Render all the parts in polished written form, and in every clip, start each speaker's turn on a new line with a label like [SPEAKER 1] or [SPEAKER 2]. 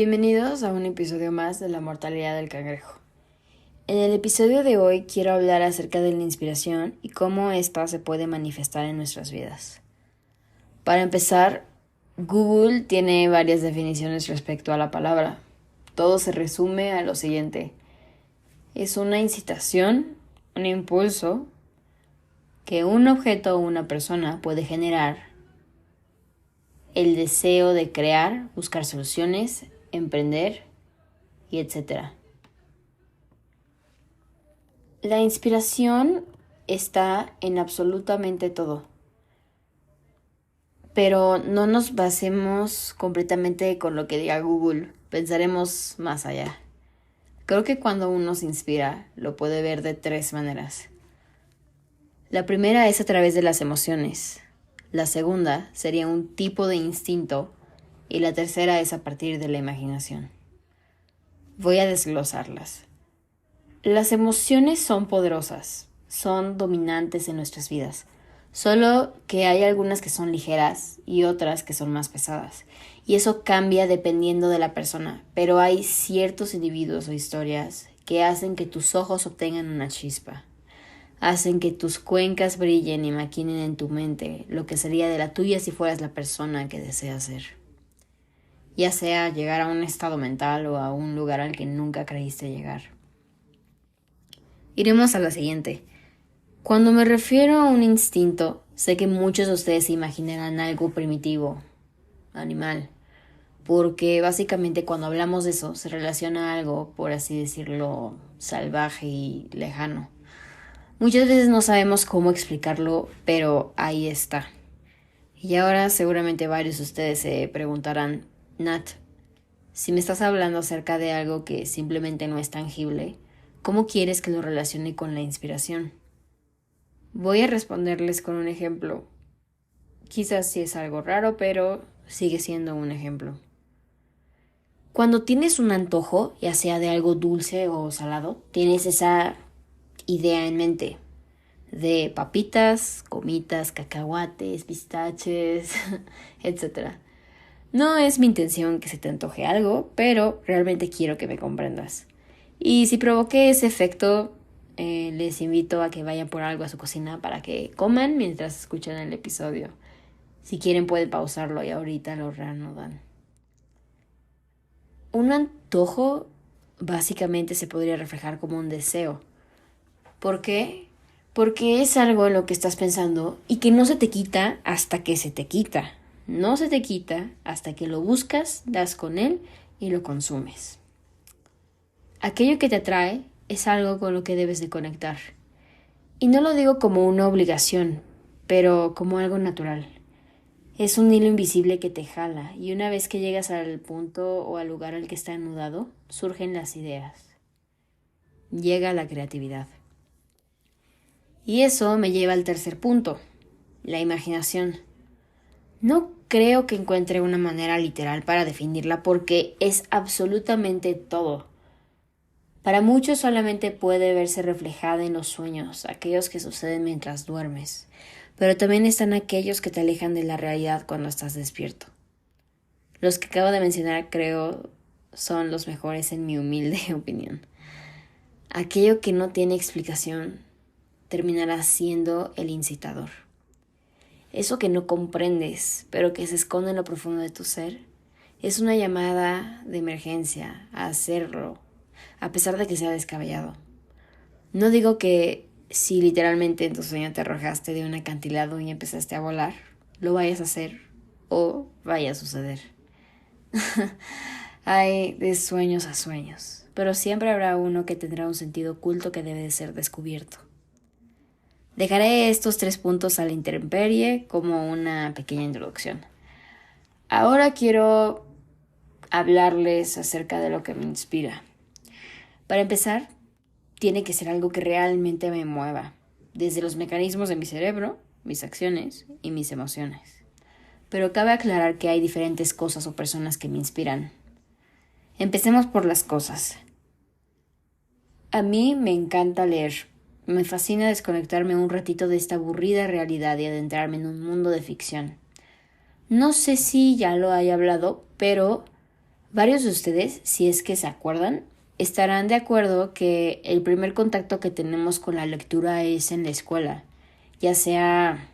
[SPEAKER 1] Bienvenidos a un episodio más de La mortalidad del cangrejo. En el episodio de hoy quiero hablar acerca de la inspiración y cómo ésta se puede manifestar en nuestras vidas. Para empezar, Google tiene varias definiciones respecto a la palabra. Todo se resume a lo siguiente. Es una incitación, un impulso que un objeto o una persona puede generar el deseo de crear, buscar soluciones, emprender y etc. La inspiración está en absolutamente todo, pero no nos basemos completamente con lo que diga Google, pensaremos más allá. Creo que cuando uno se inspira, lo puede ver de 3 maneras. La primera es a través de las emociones. La segunda sería un tipo de instinto y la tercera es a partir de la imaginación. Voy a desglosarlas. Las emociones son poderosas, son dominantes en nuestras vidas, solo que hay algunas que son ligeras y otras que son más pesadas, y eso cambia dependiendo de la persona, pero hay ciertos individuos o historias que hacen que tus ojos obtengan una chispa. Hacen que tus cuencas brillen y maquinen en tu mente lo que sería de la tuya si fueras la persona que deseas ser. Ya sea llegar a un estado mental o a un lugar al que nunca creíste llegar. Iremos a la siguiente. Cuando me refiero a un instinto, sé que muchos de ustedes se imaginarán algo primitivo, animal, porque básicamente cuando hablamos de eso se relaciona a algo, por así decirlo, salvaje y lejano. Muchas veces no sabemos cómo explicarlo, pero ahí está. Y ahora seguramente varios de ustedes se preguntarán, Nat, si me estás hablando acerca de algo que simplemente no es tangible, ¿cómo quieres que lo relacione con la inspiración? Voy a responderles con un ejemplo. Quizás sí es algo raro, pero sigue siendo un ejemplo. Cuando tienes un antojo, ya sea de algo dulce o salado, tienes esa idea en mente de papitas, gomitas, cacahuates, pistaches, etc. No es mi intención que se te antoje algo, pero realmente quiero que me comprendas. Y si provoqué ese efecto, les invito a que vayan por algo a su cocina para que coman mientras escuchan el episodio. Si quieren pueden pausarlo y ahorita lo reanudan. Un antojo básicamente se podría reflejar como un deseo. ¿Por qué? Porque es algo en lo que estás pensando y que no se te quita hasta que se te quita. No se te quita hasta que lo buscas, das con él y lo consumes. Aquello que te atrae es algo con lo que debes de conectar. Y no lo digo como una obligación, pero como algo natural. Es un hilo invisible que te jala y una vez que llegas al punto o al lugar al que está anudado, surgen las ideas. Llega la creatividad. Y eso me lleva al tercer punto, la imaginación. No creo que encuentre una manera literal para definirla porque es absolutamente todo. Para muchos solamente puede verse reflejada en los sueños, aquellos que suceden mientras duermes, pero también están aquellos que te alejan de la realidad cuando estás despierto. Los que acabo de mencionar creo son los mejores en mi humilde opinión. Aquello que no tiene explicación terminará siendo el incitador. Eso que no comprendes, pero que se esconde en lo profundo de tu ser, es una llamada de emergencia a hacerlo, a pesar de que sea descabellado. No digo que si literalmente en tu sueño te arrojaste de un acantilado y empezaste a volar, lo vayas a hacer o vaya a suceder. Hay de sueños a sueños, pero siempre habrá uno que tendrá un sentido oculto que debe de ser descubierto. Dejaré estos 3 puntos a la intemperie como una pequeña introducción. Ahora quiero hablarles acerca de lo que me inspira. Para empezar, tiene que ser algo que realmente me mueva, desde los mecanismos de mi cerebro, mis acciones y mis emociones. Pero cabe aclarar que hay diferentes cosas o personas que me inspiran. Empecemos por las cosas. A mí me encanta leer. Me fascina desconectarme un ratito de esta aburrida realidad y adentrarme en un mundo de ficción. No sé si ya lo haya hablado, pero Varios de ustedes, si es que se acuerdan, estarán de acuerdo que el primer contacto que tenemos con la lectura es en la escuela, ya sea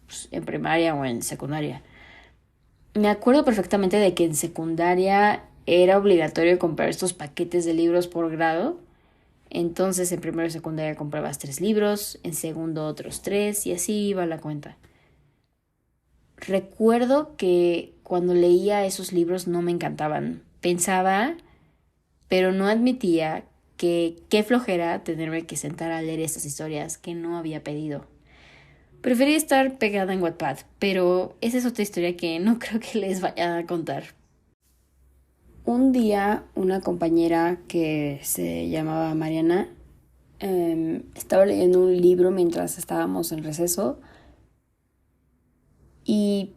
[SPEAKER 1] pues, en primaria o en secundaria. Me acuerdo perfectamente de que en secundaria era obligatorio comprar estos paquetes de libros por grado. Entonces en primero y secundaria comprabas 3 libros, en segundo otros 3 y así iba la cuenta. Recuerdo que cuando leía esos libros no me encantaban. Pensaba, pero no admitía que qué flojera tenerme que sentar a leer estas historias que no había pedido. Prefería estar pegada en Wattpad, pero esa es otra historia que no creo que les vaya a contar. Un día una compañera que se llamaba Mariana estaba leyendo un libro mientras estábamos en receso y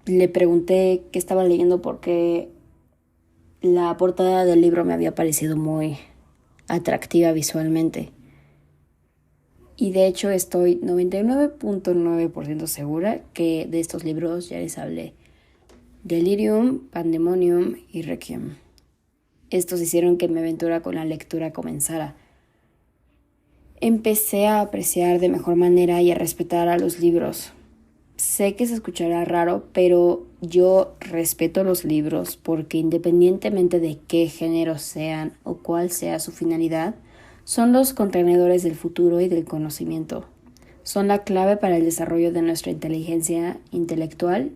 [SPEAKER 1] le pregunté qué estaba leyendo porque la portada del libro me había parecido muy atractiva visualmente. Y de hecho estoy 99.9% segura que de estos libros ya les hablé. Delirium, Pandemonium y Requiem. Estos hicieron que mi aventura con la lectura comenzara. Empecé a apreciar de mejor manera y a respetar a los libros. Sé que se escuchará raro, pero yo respeto los libros porque independientemente de qué género sean o cuál sea su finalidad, son los contenedores del futuro y del conocimiento. Son la clave para el desarrollo de nuestra inteligencia intelectual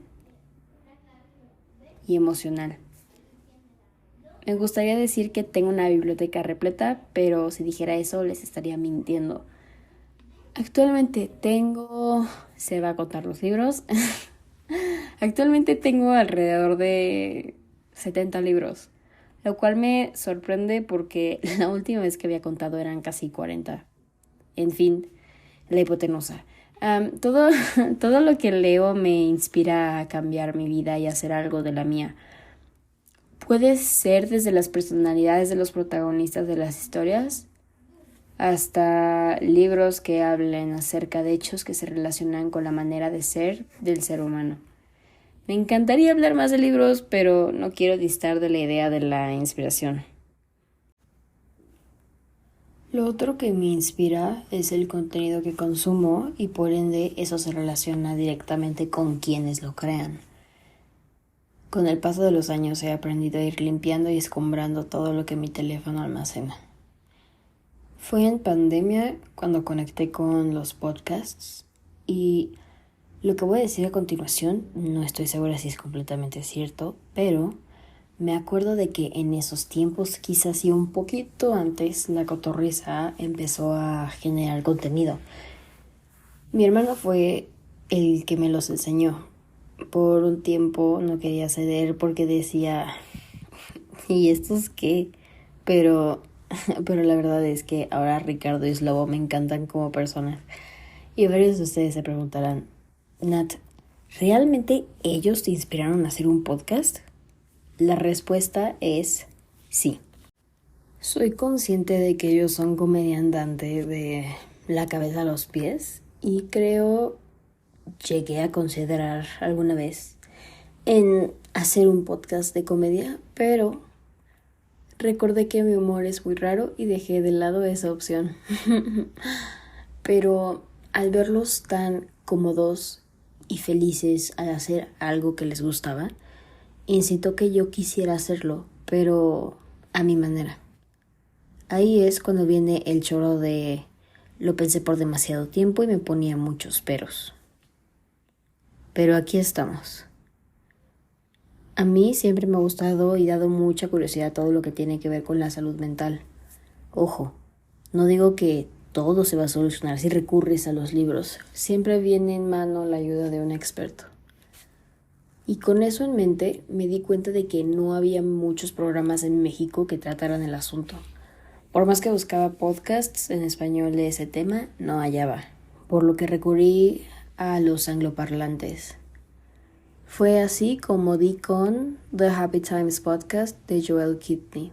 [SPEAKER 1] y emocional. Me gustaría decir que tengo una biblioteca repleta, pero si dijera eso les estaría mintiendo. Actualmente se va a contar los libros. Actualmente tengo alrededor de 70 libros, lo cual me sorprende porque la última vez que había contado eran casi 40. En fin, la hipotenusa. Todo, todo lo que leo me inspira a cambiar mi vida y hacer algo de la mía. Puede ser desde las personalidades de los protagonistas de las historias hasta libros que hablen acerca de hechos que se relacionan con la manera de ser del ser humano. Me encantaría hablar más de libros, pero no quiero distar de la idea de la inspiración. Lo otro que me inspira es el contenido que consumo y por ende eso se relaciona directamente con quienes lo crean. Con el paso de los años he aprendido a ir limpiando y escombrando todo lo que mi teléfono almacena. Fue en pandemia cuando conecté con los podcasts y lo que voy a decir a continuación no estoy segura si es completamente cierto, pero me acuerdo de que en esos tiempos, quizás y un poquito antes, la cotorriza empezó a generar contenido. Mi hermano fue el que me los enseñó. Por un tiempo no quería ceder porque decía, ¿y estos qué? Pero la verdad es que ahora Ricardo y Slobo me encantan como personas. Y varios de ustedes se preguntarán, Nat, ¿realmente ellos te inspiraron a hacer un podcast? La respuesta es sí. Soy consciente de que ellos son comediantes de la cabeza a los pies y llegué a considerar alguna vez en hacer un podcast de comedia, pero recordé que mi humor es muy raro y dejé de lado esa opción. Pero al verlos tan cómodos y felices al hacer algo que les gustaba, incitó que yo quisiera hacerlo, pero a mi manera. Ahí es cuando viene el choro de lo pensé por demasiado tiempo y me ponía muchos peros. Pero aquí estamos. A mí siempre me ha gustado y dado mucha curiosidad todo lo que tiene que ver con la salud mental. Ojo, no digo que todo se va a solucionar si recurres a los libros. Siempre viene en mano la ayuda de un experto. Y con eso en mente me di cuenta de que no había muchos programas en México que trataran el asunto. Por más que buscaba podcasts en español de ese tema, no hallaba, por lo que recurrí a los angloparlantes. Fue así como di con The Happy Times Podcast de Joel Kidney.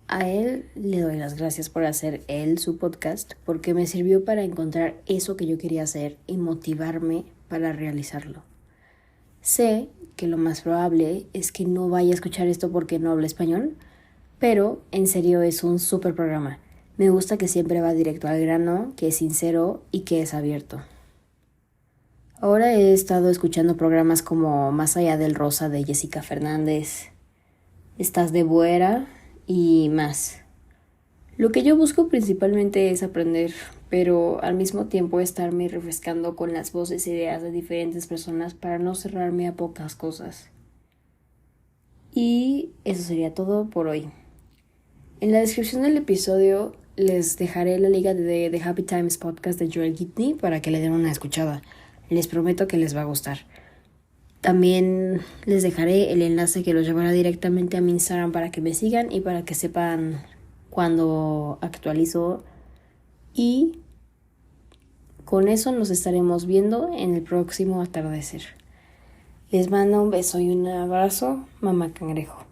[SPEAKER 1] A él le doy las gracias por hacer él su podcast porque me sirvió para encontrar eso que yo quería hacer y motivarme para realizarlo. Sé que lo más probable es que no vaya a escuchar esto porque no hablo español, pero en serio es un súper programa. Me gusta que siempre va directo al grano, que es sincero y que es abierto. Ahora he estado escuchando programas como Más allá del rosa de Jessica Fernández, Estás de Buera y más. Lo que yo busco principalmente es aprender, pero al mismo tiempo estarme refrescando con las voces e ideas de diferentes personas para no cerrarme a pocas cosas. Y eso sería todo por hoy. En la descripción del episodio les dejaré la liga de The Happy Times podcast de Joel Gibney para que le den una escuchada. Les prometo que les va a gustar. También les dejaré el enlace que los llevará directamente a mi Instagram para que me sigan y para que sepan cuando actualizo. Y con eso nos estaremos viendo en el próximo atardecer. Les mando un beso y un abrazo, mamá cangrejo.